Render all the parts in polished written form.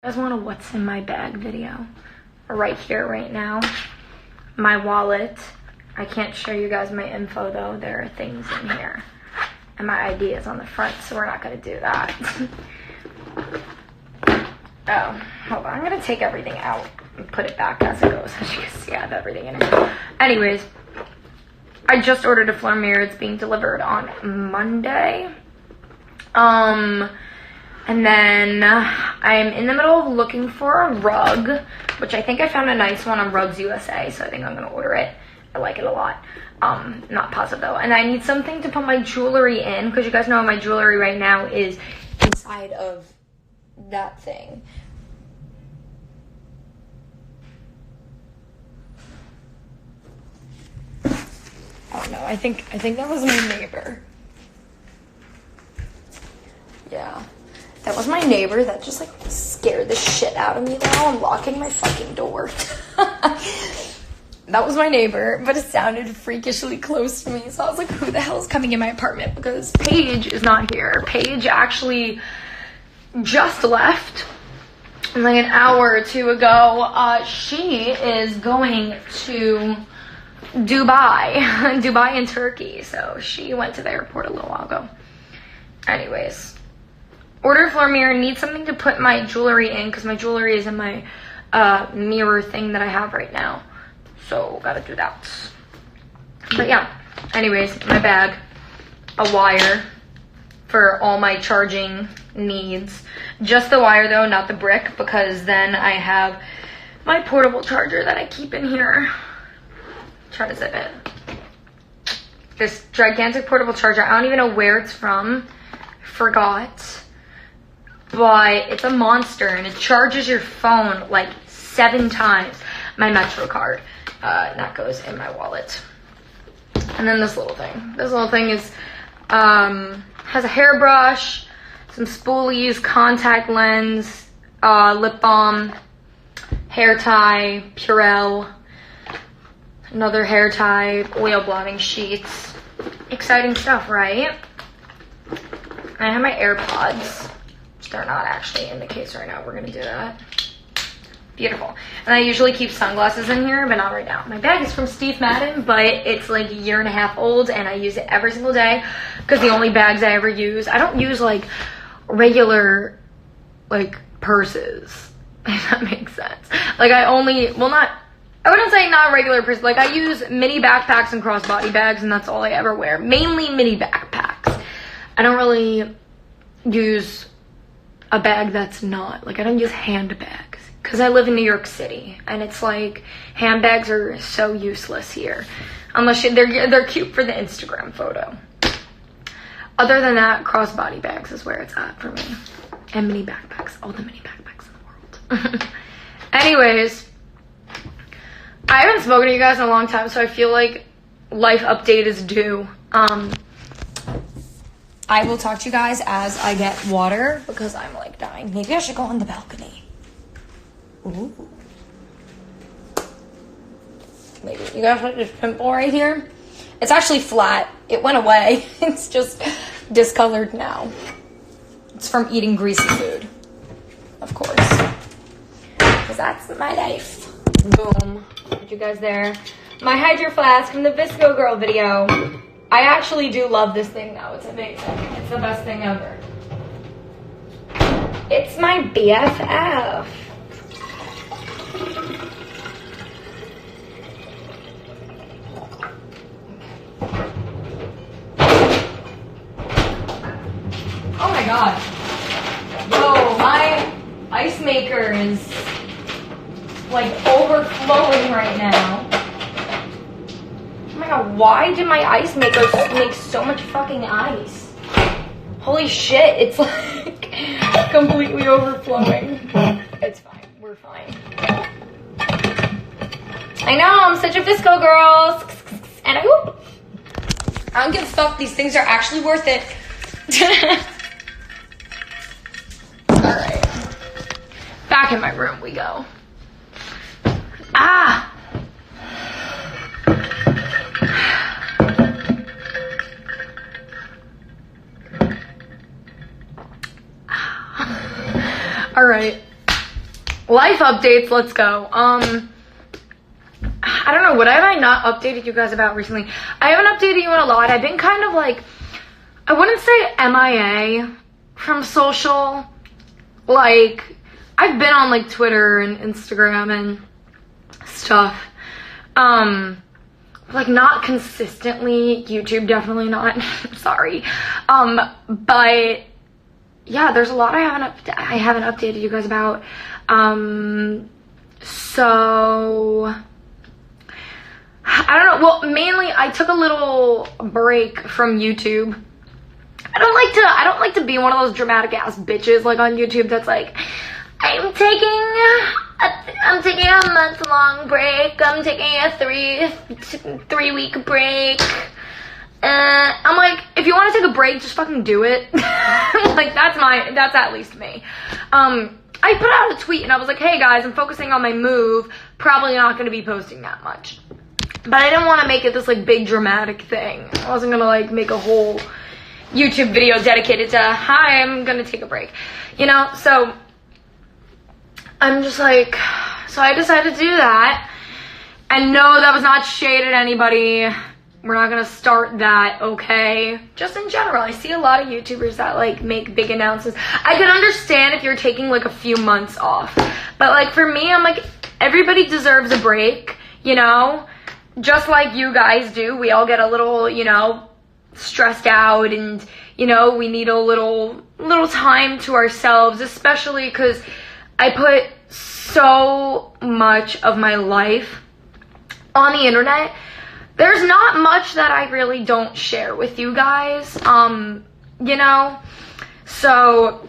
guys want a what's in my bag video? Right here, right now. My wallet. I can't show you guys my info though. There are things in here. And my ID is on the front, so we're not gonna do that. Oh, hold on. I'm gonna take everything out and put it back as it goes. As you can see, I have everything in here. Anyways, I just ordered a floor mirror. It's being delivered on Monday. And then I'm in the middle of looking for a rug, which I think I found a nice one on Rugs USA, so I think I'm gonna order it. I like it a lot. Not positive though. And I need something to put my jewelry in, because you guys know my jewelry right now is inside of that thing. Oh no, I think that was my neighbor. Yeah. That was my neighbor that just like scared the shit out of me though. I'm locking my fucking door. That was my neighbor, but it sounded freakishly close to me. So I was like, who the hell is coming in my apartment? Because Paige is not here. Paige actually just left like an hour or two ago. She is going to Dubai and Turkey. So she went to the airport a little while ago. Anyways. Ordered a floor mirror, need something to put my jewelry in because my jewelry is in my mirror thing that I have right now. So, gotta do that. But yeah, anyways, my bag, a wire for all my charging needs. Just the wire though, not the brick, because then I have my portable charger that I keep in here. Try to zip it. This gigantic portable charger, I don't even know where it's from. Forgot. But it's a monster and it charges your phone like 7 times. My Metro card, that goes in my wallet. And then this little thing. This little thing is, has a hairbrush, some spoolies, contact lens, lip balm, hair tie, Purell, another hair tie, oil blotting sheets. Exciting stuff, right? I have my AirPods. They're not actually in the case right now. We're gonna do that. Beautiful. And I usually keep sunglasses in here, but not right now. My bag is from Steve Madden, but it's like a year and a half old, and I use it every single day because the only bags I ever use, I don't use like regular like purses, if that makes sense. Like I wouldn't say not regular purses. Like I use mini backpacks and crossbody bags, and that's all I ever wear. Mainly mini backpacks. I don't really use a bag that's not, like I don't use handbags because I live in New York City and it's like handbags are so useless here unless they're cute for the Instagram photo. Other than that, crossbody bags is where it's at for me, and mini backpacks, all the mini backpacks in the world. Anyways, I haven't spoken to you guys in a long time, so I feel like life update is due. I will talk to you guys as I get water because I'm like dying. Maybe I should go on the balcony. Ooh. Maybe. You guys like this pimple right here? It's actually flat. It went away. It's just discolored now. It's from eating greasy food. Of course. Because that's my life. Boom. Put you guys there. My Hydro Flask from the Visco Girl video. I actually do love this thing though. It's amazing. It's the best thing ever. It's my BFF. Oh my god. Yo, my ice maker is like overflowing right now. Oh my god, why did my ice maker make so much fucking ice? Holy shit, it's like completely overflowing. It's fine, we're fine. I know, I'm such a Visco girl. And I don't give a fuck, these things are actually worth it. Alright. Back in my room we go. Ah! All right, life updates, let's go. I don't know, what have I not updated you guys about recently? I haven't updated you in a lot. I've been kind of like, I wouldn't say MIA from social. Like, I've been on like Twitter and Instagram and stuff. Like not consistently. YouTube definitely not. Sorry. But yeah, there's a lot I haven't updated you guys about. So I don't know. Well, mainly I took a little break from YouTube. I don't like to be one of those dramatic ass bitches like on YouTube that's like, I'm taking a month-long break. I'm taking a three-week break. I'm like, if you want to take a break, just fucking do it. Like, that's at least me. I put out a tweet and I was like, hey guys, I'm focusing on my move. Probably not going to be posting that much. But I didn't want to make it this like big dramatic thing. I wasn't going to like make a whole YouTube video dedicated to, hi, I'm going to take a break. You know, so I'm just like, so I decided to do that. And no, that was not shade at anybody. We're not gonna start that, okay? Just in general, I see a lot of YouTubers that like make big announcements. I can understand if you're taking like a few months off. But like for me, I'm like, everybody deserves a break, you know? Just like you guys do. We all get a little, you know, stressed out and, you know, we need a little time to ourselves, especially because I put so much of my life on the internet. There's not much that I really don't share with you guys, you know, so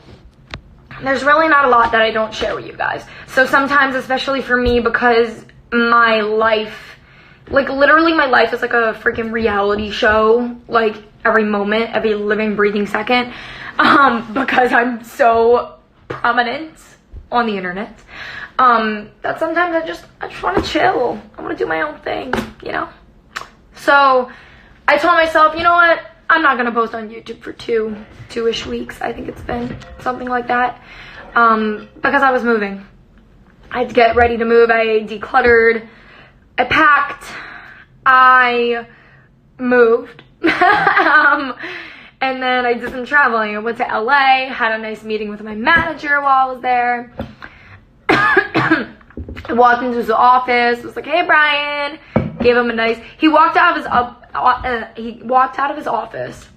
there's really not a lot that I don't share with you guys. So sometimes, especially for me, because my life, like literally my life is like a freaking reality show, like every moment, every living, breathing second, because I'm so prominent on the internet, that sometimes I just want to chill. I want to do my own thing, you know? So I told myself, you know what? I'm not going to post on YouTube for two-ish weeks. I think it's been something like that, because I was moving. I had to get ready to move. I decluttered. I packed. I moved. And then I did some traveling. I went to LA, had a nice meeting with my manager while I was there. I walked into his office, was like, hey Brian, gave him a nice, he walked out of his office.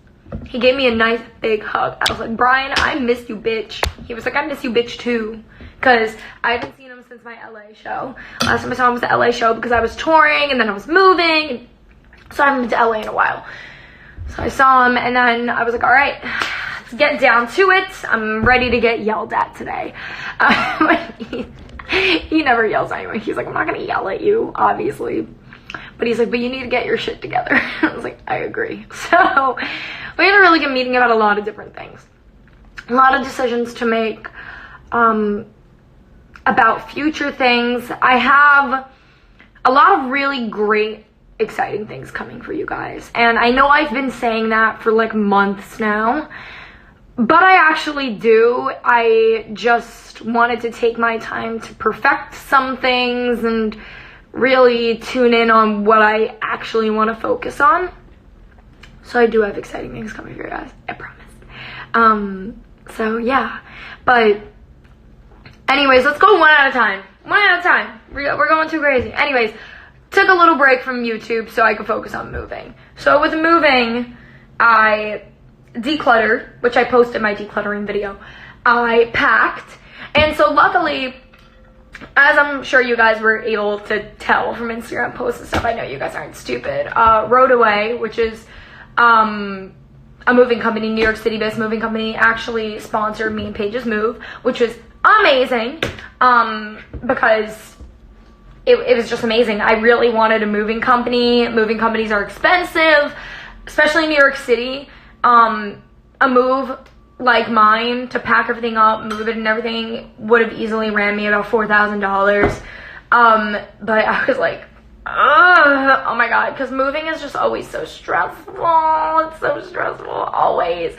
He gave me a nice big hug. I was like, Brian, I miss you, bitch. He was like, I miss you, bitch, too. Because I haven't seen him since my LA show. Last time I saw him was the LA show because I was touring and then I was moving. So I haven't been to LA in a while. So I saw him and then I was like, all right, let's get down to it. I'm ready to get yelled at today. He never yells at anyone. He's like, I'm not going to yell at you, obviously. But he's like, but you need to get your shit together. I was like, I agree. So we had a really good meeting about a lot of different things. A lot of decisions to make about future things. I have a lot of really great, exciting things coming for you guys. And I know I've been saying that for like months now. But I actually do. I just wanted to take my time to perfect some things and really tune in on what I actually want to focus on. So I do have exciting things coming for you guys, I promise. So yeah, but anyways, let's go one at a time. We're going too crazy. Anyways, took a little break from YouTube so I could focus on moving. So with moving, I decluttered, which I posted my decluttering video. I packed, and so luckily, as I'm sure you guys were able to tell from Instagram posts and stuff, I know you guys aren't stupid. Roadaway, which is a moving company, New York City-based moving company, actually sponsored me and Paige's move, which was amazing, because it was just amazing. I really wanted a moving company. Moving companies are expensive, especially in New York City. A move like mine, to pack everything up, move it and everything, would have easily ran me about $4,000. But I was like, ugh, oh my god, because moving is just always so stressful. It's so stressful, always.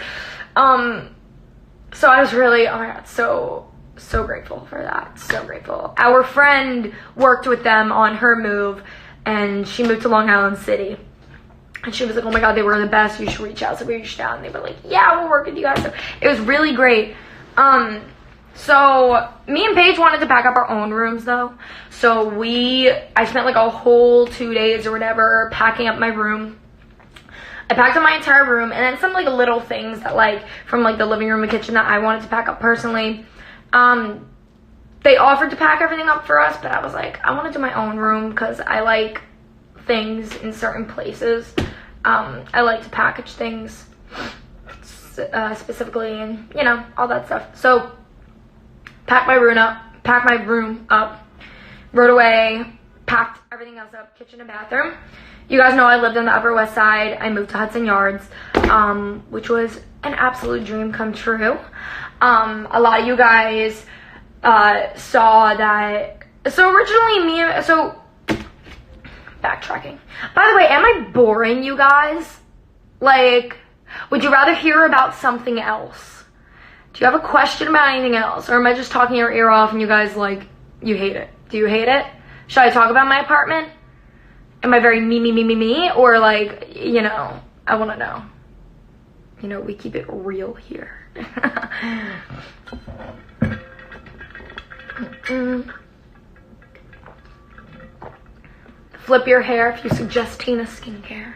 So I was really, oh my god, so so grateful for that. So grateful. Our friend worked with them on her move, and she moved to Long Island City. And she was like, oh my God, they were the best. You should reach out. So we reached out, and they were like, yeah, we'll work with you guys. So it was really great. So me and Paige wanted to pack up our own rooms though. So I spent like a whole 2 days or whatever packing up my room. I packed up my entire room, and then some like little things that like from like the living room and kitchen that I wanted to pack up personally. They offered to pack everything up for us, but I was like, I want to do my own room because I like things in certain places. I like to package things specifically, and you know, all that stuff. So packed my room up, rode away, packed everything else up, kitchen and bathroom. You guys know I lived on the Upper West Side. I moved to Hudson Yards, which was an absolute dream come true. A lot of you guys saw that. So originally backtracking. By the way, am I boring you guys? Like, would you rather hear about something else? Do you have a question about anything else? Or am I just talking your ear off and you guys like, you hate it? Do you hate it? Should I talk about my apartment? Am I very me? Or like, you know, I want to know. You know, we keep it real here. Flip your hair if you suggest Tina skincare.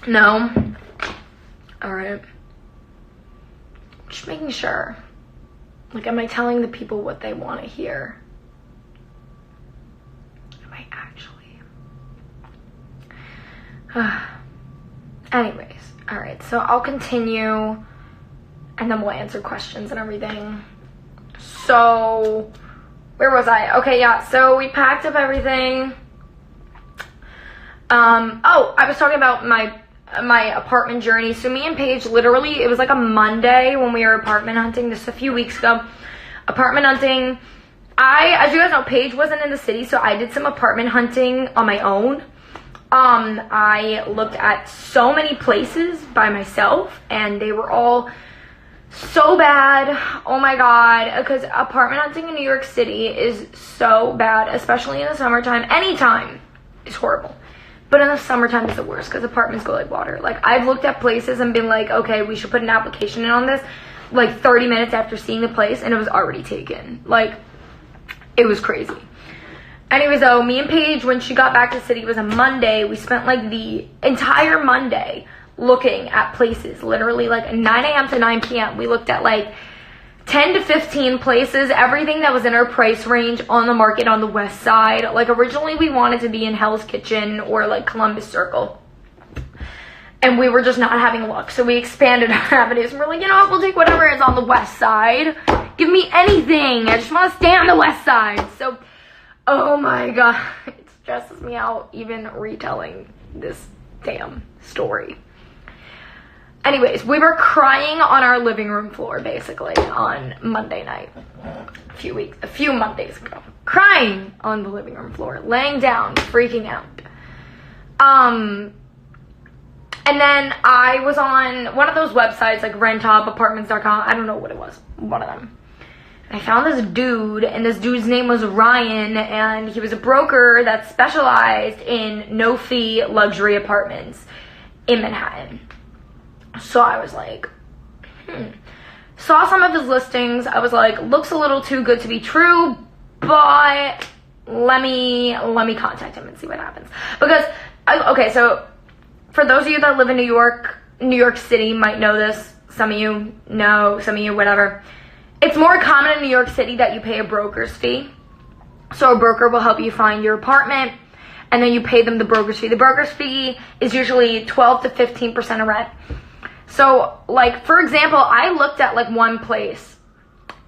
No. Alright. Just making sure. Like, am I telling the people what they want to hear? Am I actually? Anyways. Alright, so I'll continue. And then we'll answer questions and everything. So, where was I? Okay, yeah, so we packed up everything. I was talking about my apartment journey. So me and Paige, literally, it was like a Monday when we were apartment hunting, just a few weeks ago. Apartment hunting. As you guys know, Paige wasn't in the city, so I did some apartment hunting on my own. I looked at so many places by myself, and they were all so bad. Oh my God, because apartment hunting in New York City is so bad, especially in the summertime. Anytime is horrible, but in the summertime it's the worst because apartments go like water. Like, I've looked at places and been like, okay, we should put an application in on this, like 30 minutes after seeing the place, and it was already taken. Like, it was crazy. Anyways, though, me and Paige, when she got back to the city, it was a Monday. We spent like the entire Monday looking at places, literally like 9 a.m. to 9 p.m. We looked at like 10 to 15 places, everything that was in our price range on the market on the west side. Like, originally we wanted to be in Hell's Kitchen or like Columbus Circle, and we were just not having luck, so we expanded our avenues, and we're like, you know what, we'll take whatever is on the west side. Give me anything, I just want to stay on the west side. So, oh my God, it stresses me out even retelling this damn story. Anyways, we were crying on our living room floor, basically, on Monday night, a few Mondays ago. Crying on the living room floor, laying down, freaking out. And then I was on one of those websites, like rentopapartments.com. I don't know what it was, one of them. And I found this dude, and this dude's name was Ryan, and he was a broker that specialized in no-fee luxury apartments in Manhattan. So I was like, Saw some of his listings. I was like, looks a little too good to be true, but let me contact him and see what happens. Because, okay, so for those of you that live in New York City might know this. Some of you know, some of you whatever. It's more common in New York City that you pay a broker's fee. So a broker will help you find your apartment, and then you pay them the broker's fee. The broker's fee is usually 12 to 15% of rent. So, like, for example, I looked at, like, one place,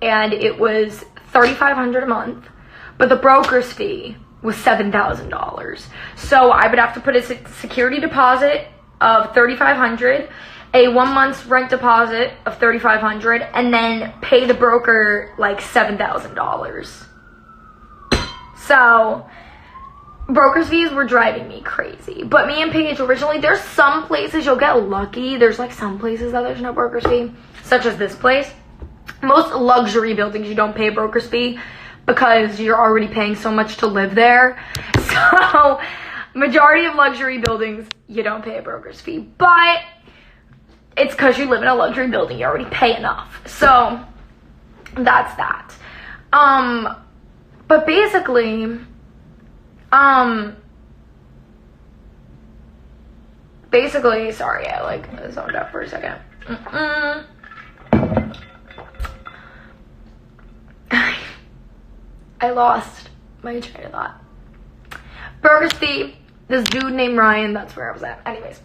and it was $3,500 a month, but the broker's fee was $7,000. So I would have to put a security deposit of $3,500, a 1 month's rent deposit of $3,500, and then pay the broker, like, $7,000. So broker's fees were driving me crazy. But me and Paige originally, there's some places you'll get lucky. There's like some places that there's no broker's fee, such as this place. Most luxury buildings you don't pay a broker's fee because you're already paying so much to live there. So majority of luxury buildings you don't pay a broker's fee, but it's because you live in a luxury building, you already pay enough. So that's that. But basically, sorry, I like zoned out for a second. I lost my train of thought. Broker's fee, this dude named Ryan, that's where I was at. Anyways.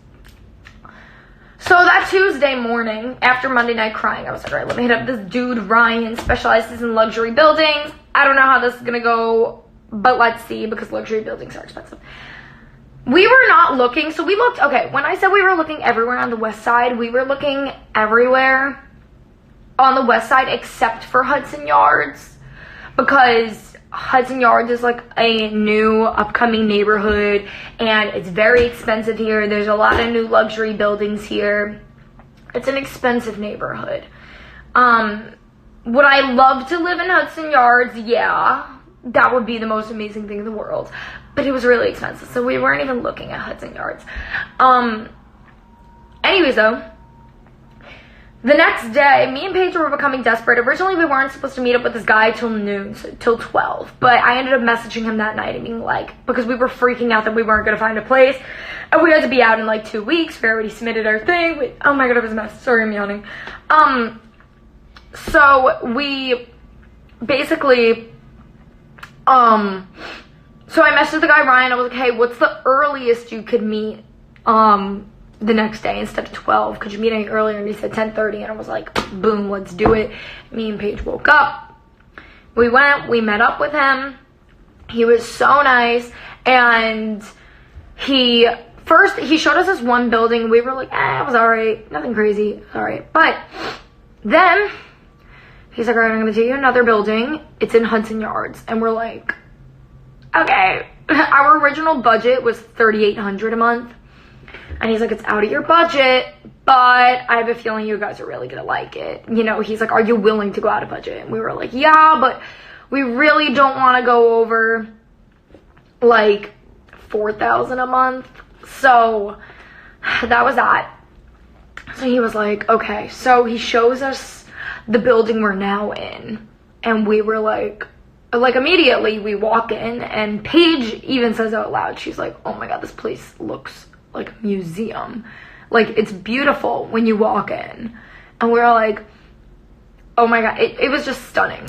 So that Tuesday morning, after Monday night crying, I was like, all right, let me hit up this dude, Ryan, specializes in luxury buildings. I don't know how this is gonna go, but let's see, because luxury buildings are expensive. We were not looking, so we looked, okay, when I said we were looking everywhere on the west side, we were looking everywhere on the west side except for Hudson Yards, because Hudson Yards is like a new upcoming neighborhood and it's very expensive here. There's a lot of new luxury buildings here. It's an expensive neighborhood. Would I love to live in Hudson Yards? Yeah, that would be the most amazing thing in the world, but it was really expensive, so we weren't even looking at Hudson Yards. Anyways though, the next day, me and Paige were becoming desperate. Originally, we weren't supposed to meet up with this guy till noon, so till 12. But I ended up messaging him that night and being like, because we were freaking out that we weren't going to find a place. And we had to be out in like 2 weeks. We already submitted our thing. Oh my god, it was a mess. Sorry, I'm yawning. So we basically, so I messaged the guy, Ryan. I was like, hey, what's the earliest you could meet, the next day instead of 12? Could you meet any earlier? And he said 10:30, and I was like, boom, let's do it. Me and Paige woke up, we met up with him. He was so nice, and he showed us this one building. We were like, it was all right, nothing crazy, all right. But then he's like, all right, I'm gonna take you to another building, it's in Hudson Yards. And we're like, okay. Our original budget was $3,800 a month. And he's like, it's out of your budget, but I have a feeling you guys are really gonna like it. You know, he's like, are you willing to go out of budget? And we were like, yeah, but we really don't want to go over like $4,000 a month. So that was that. So he was like, okay. So he shows us the building we're now in, and we were like immediately we walk in, and Paige even says out loud, she's like, oh my god, this place looks like a museum. Like, it's beautiful when you walk in. And we were like, oh my god, it was just stunning.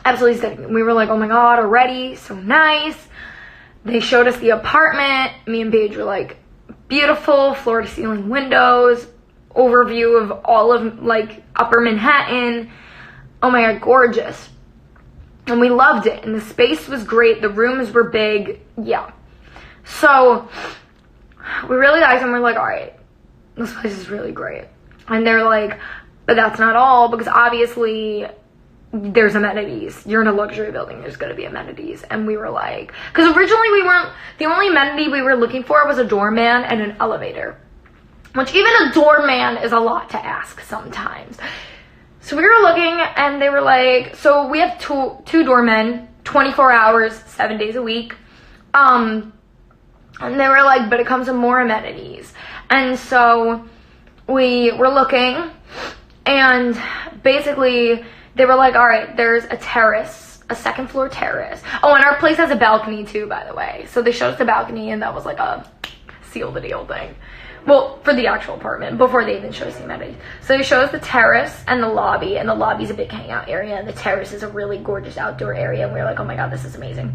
Absolutely stunning. We were like, oh my god, already, so nice. They showed us the apartment. Me and Paige were like, beautiful, floor to ceiling windows, overview of all of like upper Manhattan. Oh my god, gorgeous. And we loved it, and the space was great, the rooms were big. Yeah, so we really liked them. We're like, all right, this place is really great. And they're like, but that's not all, because obviously there's amenities. You're in a luxury building, there's going to be amenities. And we were like, because originally the only amenity we were looking for was a doorman and an elevator, which even a doorman is a lot to ask sometimes. So we were looking, and they were like, so we have two doormen, 24 hours, 7 days a week. And they were like, but it comes with more amenities. And so we were looking, and basically they were like, all right, there's a terrace, a second floor terrace. Oh, and our place has a balcony too, by the way. So they showed us the balcony, and that was like a seal the deal thing. Well, for the actual apartment, before they even showed us the amenities. So they showed us the terrace and the lobby, and the lobby's a big hangout area, and the terrace is a really gorgeous outdoor area. And we were like, oh my god, this is amazing.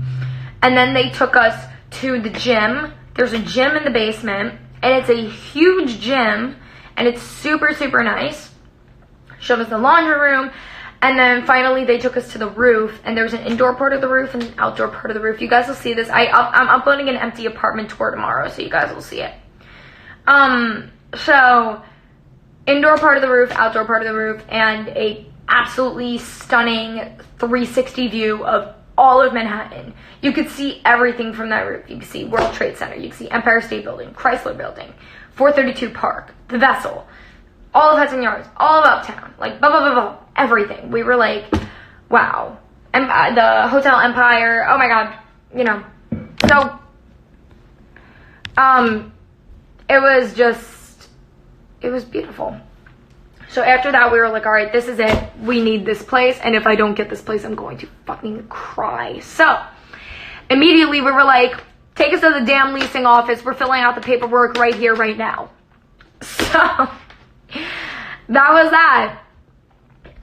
And then they took us to the gym. There's a gym in the basement, and it's a huge gym, and it's super, super nice. Showed us the laundry room, and then finally they took us to the roof, and there's an indoor part of the roof and an outdoor part of the roof. You guys will see this. I'm uploading an empty apartment tour tomorrow, so you guys will see it. So indoor part of the roof, outdoor part of the roof, and a absolutely stunning 360 view of all of Manhattan. You could see everything from that roof. You could see World Trade Center. You could see Empire State Building, Chrysler Building, 432 Park, the Vessel, all of Hudson Yards, all of Uptown, like, blah, blah, blah, blah, everything. We were like, wow. And the Hotel Empire, oh my God, you know. So, it was beautiful. So after that, we were like, all right, this is it. We need this place. And if I don't get this place, I'm going to fucking cry. So immediately we were like, take us to the damn leasing office. We're filling out the paperwork right here, right now. So that was that.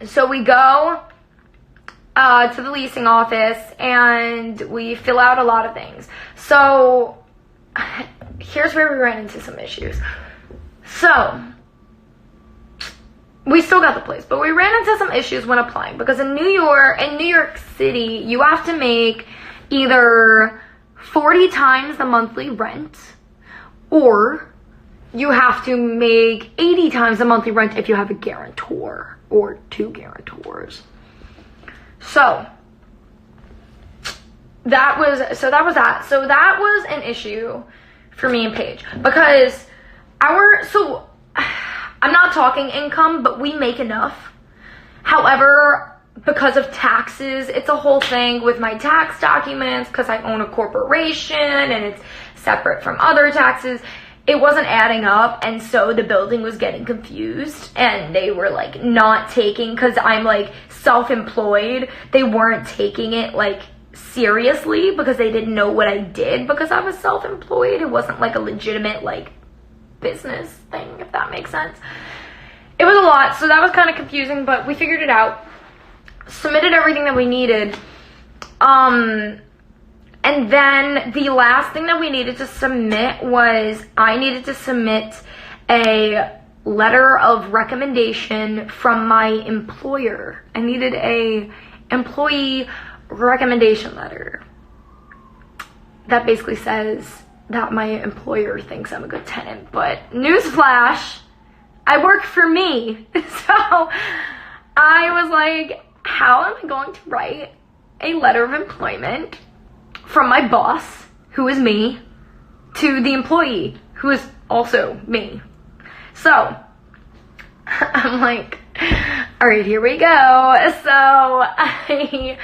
So we go to the leasing office and we fill out a lot of things. So here's where we ran into some issues. So we still got the place, but we ran into some issues when applying because in New York City, you have to make either 40 times the monthly rent or you have to make 80 times the monthly rent if you have a guarantor or 2 guarantors. So that was that. So that was an issue for me and Paige because I'm not talking income, but we make enough. However, because of taxes, it's a whole thing with my tax documents because I own a corporation and it's separate from other taxes. It wasn't adding up, and so the building was getting confused and they were like not taking, because I'm like self-employed, they weren't taking it like seriously because they didn't know what I did because I was self-employed. It wasn't like a legitimate like business thing, if that makes sense. It was a lot, so that was kind of confusing, but we figured it out, submitted everything that we needed, and then the last thing that we needed to submit was I needed to submit a letter of recommendation from my employer. I needed a employee recommendation letter that basically says that my employer thinks I'm a good tenant. But newsflash, I work for me. So I was like, how am I going to write a letter of employment from my boss, who is me, to the employee, who is also me? So I'm like, all right, here we go. So I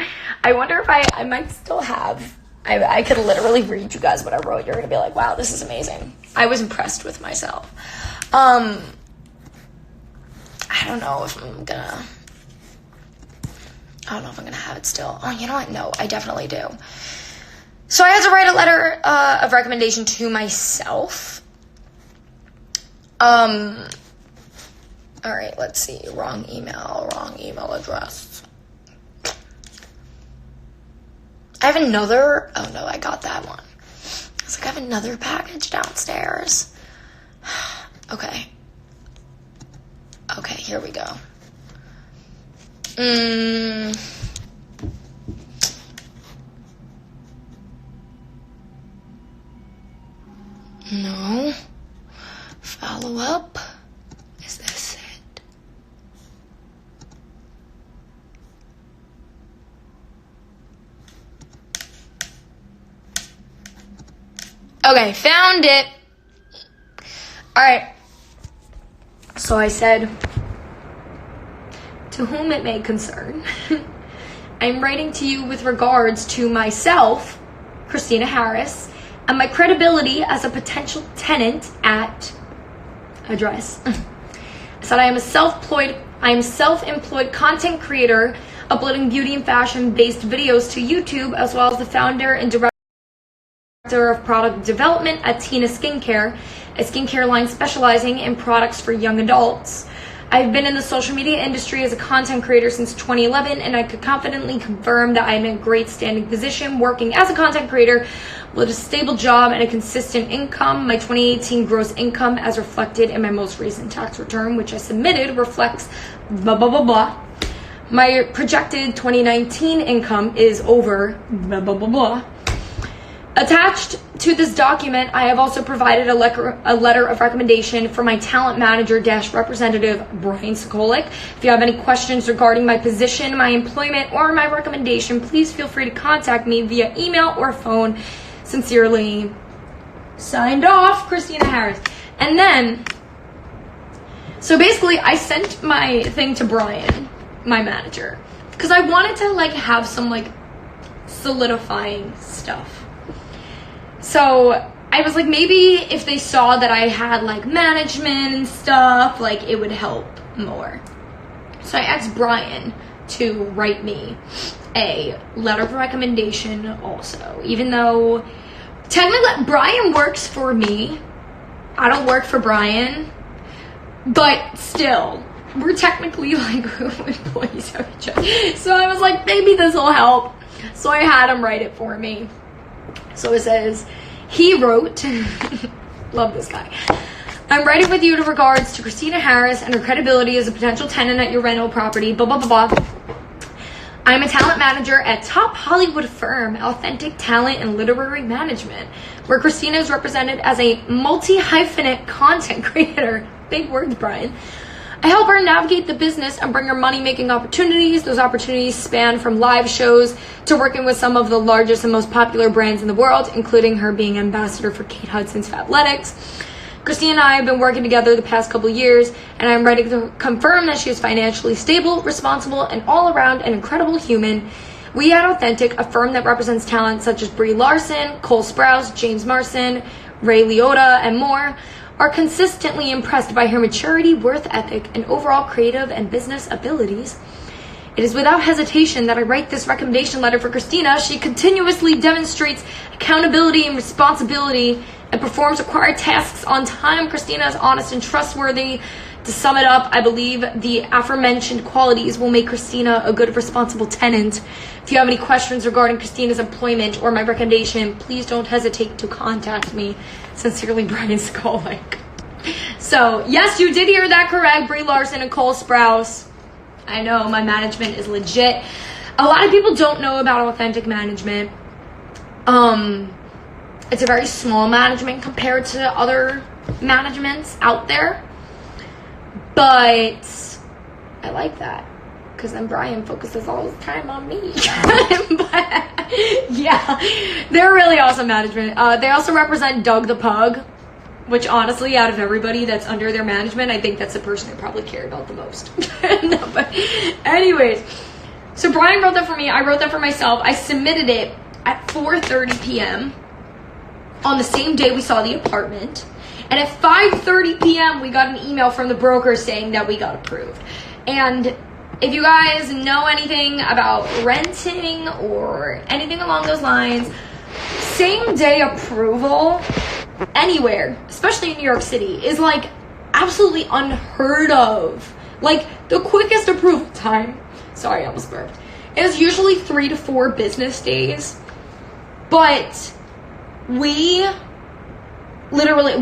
wonder if I might still have, I could literally read you guys what I wrote. You're going to be like, wow, this is amazing. I was impressed with myself. I don't know if I'm going to have it still. Oh, you know what? No, I definitely do. So I had to write a letter of recommendation to myself. All right, let's see. Wrong email address. I have another, oh no, I got that one. I was like, I have another package downstairs. Okay, here we go. No. Follow up. Is this it? Okay, found it. All right. So I said, to whom it may concern, I'm writing to you with regards to myself, Christina Harris, and my credibility as a potential tenant at address. I said I am self-employed content creator, uploading beauty and fashion-based videos to YouTube, as well as the founder and director of product development at Tina Skincare, a skincare line specializing in products for young adults. I've been in the social media industry as a content creator since 2011, and I could confidently confirm that I'm in a great standing position working as a content creator with a stable job and a consistent income. My 2018 gross income, as reflected in my most recent tax return, which I submitted, reflects blah, blah, blah, blah. My projected 2019 income is over blah, blah, blah, blah. Attached to this document, I have also provided a letter of recommendation for my talent manager / representative, Brian Sokolik. If you have any questions regarding my position, my employment, or my recommendation, please feel free to contact me via email or phone. Sincerely, signed off, Christina Harris. And then, so basically, I sent my thing to Brian, my manager, because I wanted to like have some like solidifying stuff. So I was like, maybe if they saw that I had like management and stuff, like it would help more. So I asked Brian to write me a letter of recommendation also, even though technically Brian works for me. I don't work for Brian, but still, we're technically like employees of each other. So I was like, maybe this will help. So I had him write it for me. So it says, he wrote, love this guy, I'm writing with you in regards to Christina Harris and her credibility as a potential tenant at your rental property, blah, blah, blah, blah. I'm a talent manager at top Hollywood firm, Authentic Talent and Literary Management, where Christina is represented as a multi-hyphenate content creator. Big words, Brian. I help her navigate the business and bring her money-making opportunities. Those opportunities span from live shows to working with some of the largest and most popular brands in the world, including her being ambassador for Kate Hudson's Fabletics. Christina and I have been working together the past couple years, and I'm ready to confirm that she is financially stable, responsible, and all around an incredible human. We at Authentic, a firm that represents talent such as Brie Larson, Cole Sprouse, James Marsden, Ray Liotta, and more, are consistently impressed by her maturity, worth ethic, and overall creative and business abilities. It is without hesitation that I write this recommendation letter for Christina. She continuously demonstrates accountability and responsibility and performs required tasks on time. Christina is honest and trustworthy. To sum it up, I believe the aforementioned qualities will make Christina a good, responsible tenant. If you have any questions regarding Christina's employment or my recommendation, please don't hesitate to contact me. Sincerely, Brian Sokolik. So, yes, you did hear that correct. Brie Larson and Cole Sprouse. I know, my management is legit. A lot of people don't know about Authentic Management. It's a very small management compared to other managements out there. But I like that, because then Brian focuses all his time on me. But yeah, they're really awesome management. They also represent Doug the Pug, which honestly, out of everybody that's under their management, I think that's the person they probably care about the most. No, but anyways, so Brian wrote that for me. I wrote that for myself. I submitted it at 4:30 p.m. on the same day we saw the apartment. And at 5:30 p.m., we got an email from the broker saying that we got approved. And if you guys know anything about renting or anything along those lines, same day approval anywhere, especially in New York City, is like absolutely unheard of. Like the quickest approval time, sorry, I almost burped, is usually 3 to 4 business days. But we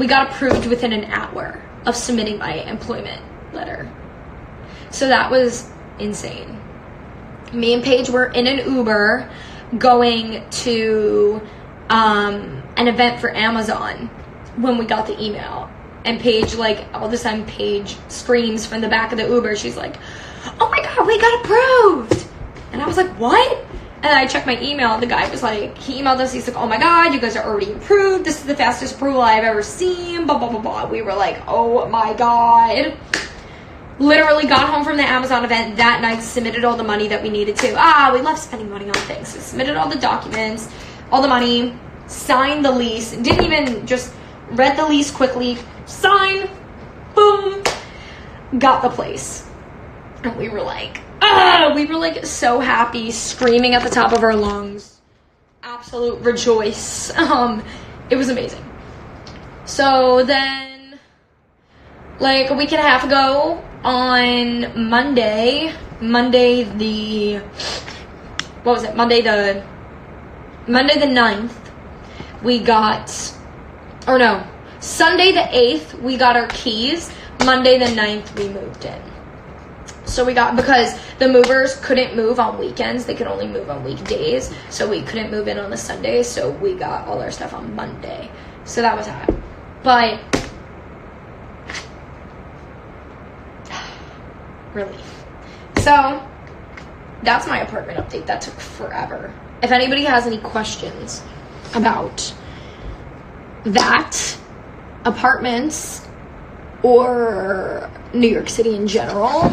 got approved within an hour of submitting my employment letter. So that was insane. Me and Paige were in an Uber going to an event for Amazon when we got the email. And Paige, like, all of a sudden, Paige screams from the back of the Uber. She's like, oh my God, we got approved. And I was like, what? And I checked my email, and the guy was like, he emailed us, he's like, oh my God, you guys are already approved. This is the fastest approval I've ever seen, blah, blah, blah, blah. We were like, oh my God. Literally got home from the Amazon event that night, submitted all the money that we needed to. We love spending money on things. So submitted all the documents, all the money, signed the lease, didn't even just read the lease quickly, sign, boom, got the place. And we were like, so happy, screaming at the top of our lungs. Absolute rejoice. It was amazing. So then, like a week and a half ago, on Monday the 9th, we got, or no, Sunday the 8th, we got our keys. Monday the 9th, we moved in. So we got, because the movers couldn't move on weekends, they could only move on weekdays, so we couldn't move in on the Sunday, so we got all our stuff on Monday. So that was that. But relief. So that's my apartment update. That took forever. If anybody has any questions about that, apartments, or New York City in general,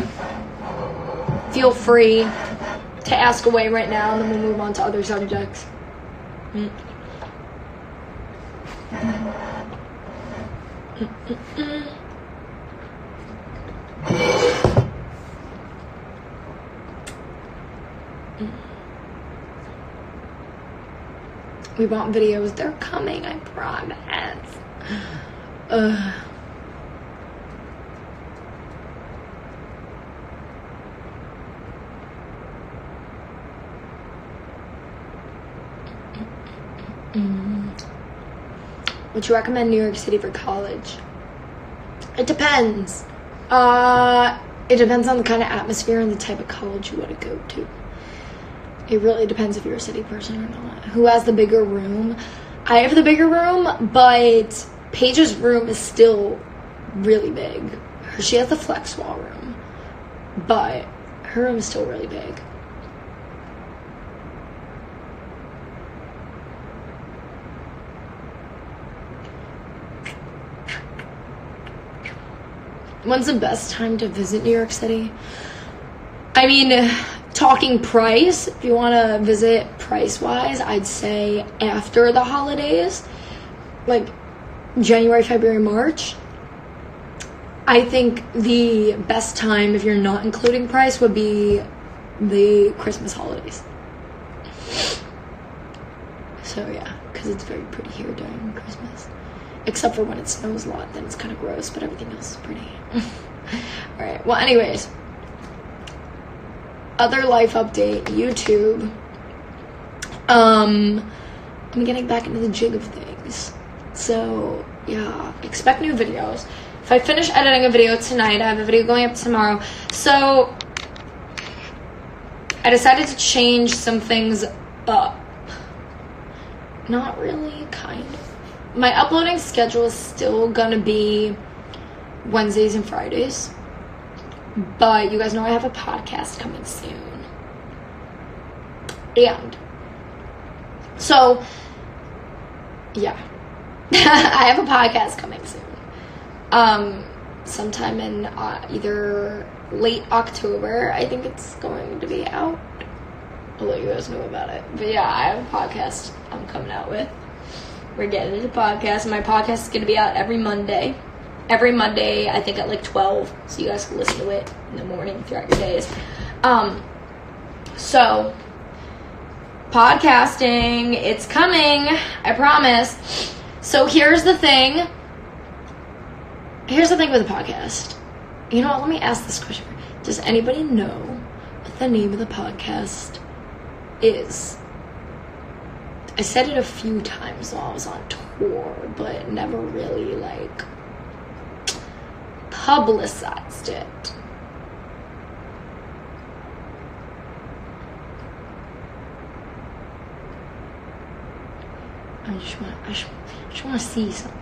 feel free to ask away right now, and then we'll move on to other subjects. We want videos. They're coming, I promise. Would you recommend New York City for college? It depends. It depends on the kind of atmosphere and the type of college you want to go to. It really depends if you're a city person or not. Who has the bigger room? I have the bigger room, but Paige's room is still really big. She has the flex wall room, but her room is still really big. When's the best time to visit New York City? I mean, talking price, if you want to visit price-wise, I'd say after the holidays, like January, February, March. I think the best time, if you're not including price, would be the Christmas holidays. So yeah, because it's very pretty here during Christmas. Except for when it snows a lot, then it's kind of gross, but everything else is pretty. Alright, well anyways. Other life update, YouTube. I'm getting back into the jig of things. So, yeah, expect new videos. If I finish editing a video tonight, I have a video going up tomorrow. So, I decided to change some things up. Not really, kind of. My uploading schedule is still gonna be Wednesdays and Fridays. But you guys know I have a podcast coming soon. And so, yeah. I have a podcast coming soon. Sometime in either late October, I think it's going to be out. I'll let you guys know about it. But yeah, I have a podcast I'm coming out with. We're getting into podcast. My podcast is going to be out every Monday. Every Monday, I think at like 12. So you guys can listen to it in the morning throughout your days. So, podcasting, it's coming. I promise. So here's the thing. Here's the thing with the podcast. You know what? Let me ask this question. Does anybody know what the name of the podcast is? I said it a few times while I was on tour, but never really, like, publicized it. I just want to see something.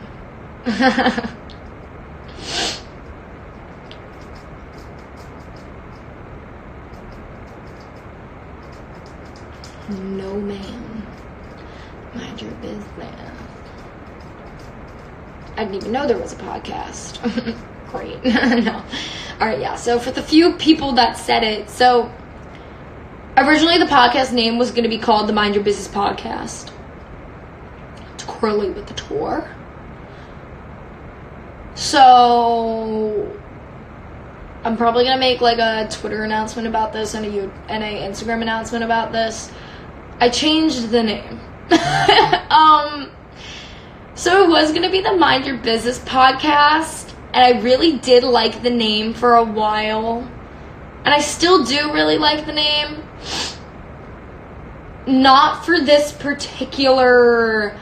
No, ma'am. Mind your business. I didn't even know there was a podcast. Great. No. Alright, yeah. So for the few people that said it, so originally the podcast name was going to be called the Mind Your Business Podcast to correlate with the tour. So I'm probably going to make like a Twitter announcement about this and a Instagram announcement about this. I changed the name. So it was going to be the Mind Your Business Podcast, and I really did like the name for a while, and I still do really like the name. Not for this particular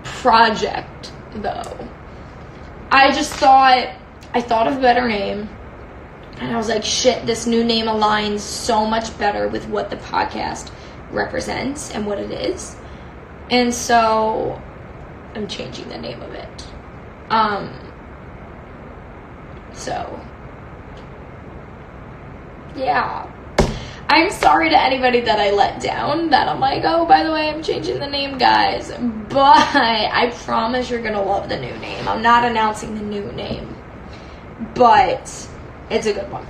project, though. I thought of a better name, And I was like, shit, this new name aligns so much better with what the podcast represents and what it is. And so I'm changing the name of it. So yeah. I'm sorry to anybody that I let down, that I'm like, oh, by the way, I'm changing the name, guys. But I promise you're going to love the new name. I'm not announcing the new name, but it's a good one.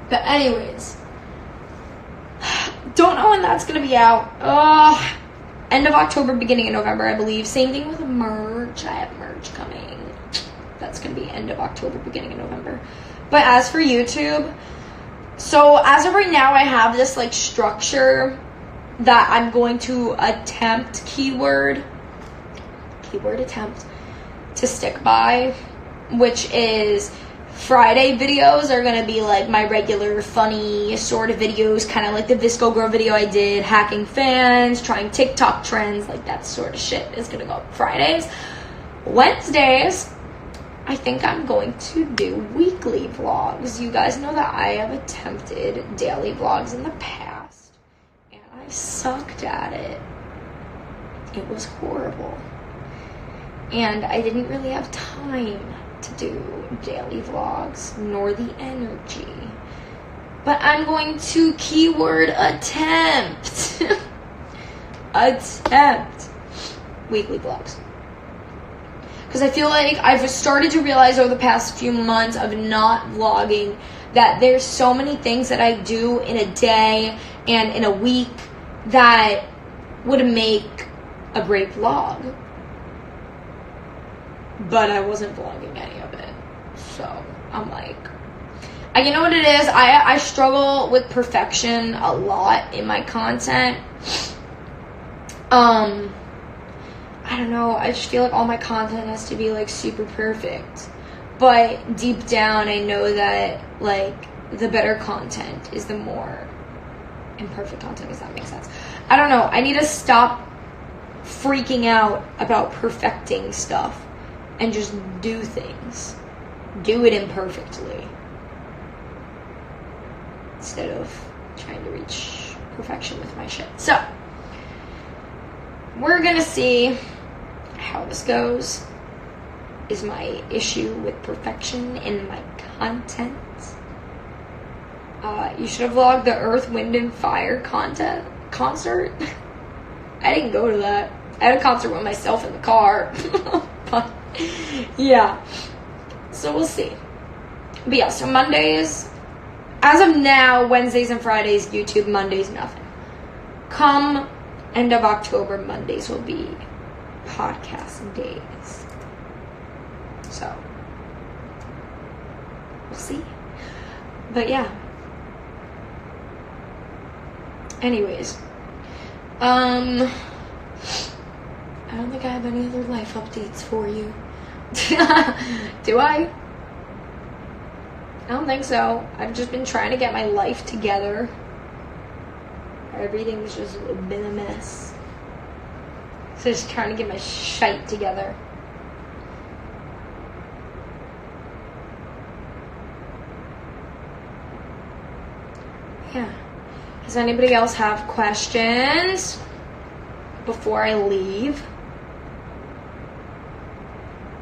But anyways, don't know when that's going to be out. End of October, beginning of November, I believe. Same thing with merch. I have merch coming. That's going to be end of October, beginning of November. But as for YouTube, so as of right now, I have this like structure that I'm going to attempt, keyword attempt, to stick by, which is Friday videos are going to be like my regular funny sort of videos, kind of like the Visco Girl video I did, hacking fans, trying TikTok trends, like that sort of shit is going to go up Fridays. Wednesdays, I think I'm going to do weekly vlogs. You guys know that I have attempted daily vlogs in the past, and I sucked at it. It was horrible. And I didn't really have time to do daily vlogs, nor the energy. But I'm going to keyword attempt. Attempt weekly vlogs. Because I feel like I've started to realize over the past few months of not vlogging that there's so many things that I do in a day and in a week that would make a great vlog. But I wasn't vlogging any of it. So I'm like, you know what it is? I struggle with perfection a lot in my content. I don't know, I just feel like all my content has to be like super perfect. But deep down I know that like the better content is the more imperfect content, does that make sense? I don't know, I need to stop freaking out about perfecting stuff and just do things. Do it imperfectly. Instead of trying to reach perfection with my shit. So we're gonna see how this goes. Is my issue with perfection in my content. You should have vlogged the Earth, Wind, and Fire concert. I didn't go to that. I had a concert with myself in the car. But yeah, so we'll see. But yeah, so Mondays, as of now, Wednesdays and Fridays YouTube, Mondays nothing. Come end of October, Mondays will be podcast days. So we'll see. But yeah. Anyways, I don't think I have any other life updates for you. Do I? I don't think so. I've just been trying to get my life together. Everything's just been a mess. So just trying to get my shite together. Yeah. Does anybody else have questions before I leave?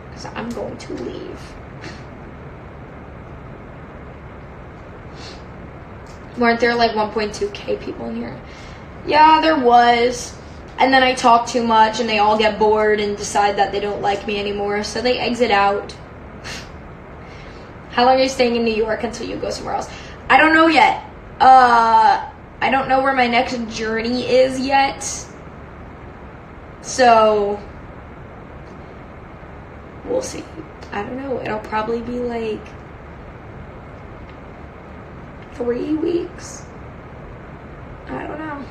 Because I'm going to leave. Weren't there like 1.2k people in here? Yeah, there was. And then I talk too much and they all get bored and decide that they don't like me anymore, so they exit out. How long are you staying in New York until you go somewhere else? I don't know yet. I don't know where my next journey is yet. So we'll see. I don't know. It'll probably be like 3 weeks. I don't know.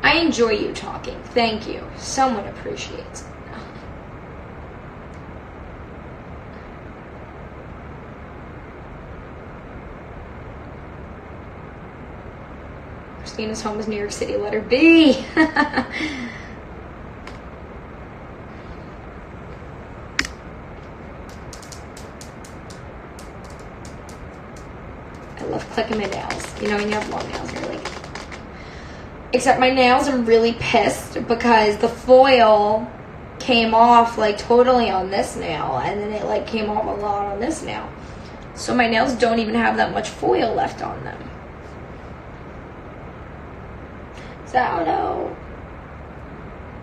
I enjoy you talking. Thank you. Someone appreciates it. Christina's home is New York City. Let her be. love clicking my nails. You know, when you have long nails, you're like... Except my nails, I'm really pissed because the foil came off, like, totally on this nail. And then it, like, came off a lot on this nail. So my nails don't even have that much foil left on them. So I don't know.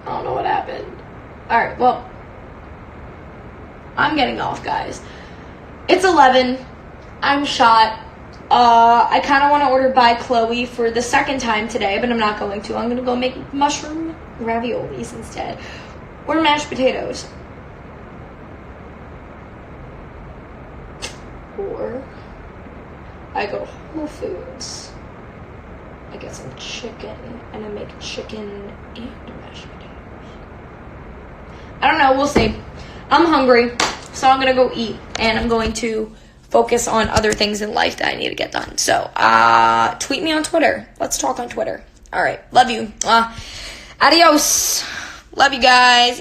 I don't know what happened. Alright, well, I'm getting off, guys. It's 11. I'm shot. I kind of want to order by Chloe for the second time today, but I'm not going to. I'm going to go make mushroom raviolis instead. Or mashed potatoes. Or I go to Whole Foods. I get some chicken, and I make chicken and mashed potatoes. I don't know, we'll see. I'm hungry, so I'm gonna go eat, and I'm going to focus on other things in life that I need to get done. So, tweet me on Twitter. Let's talk on Twitter. All right, love you. Adios. Love you guys.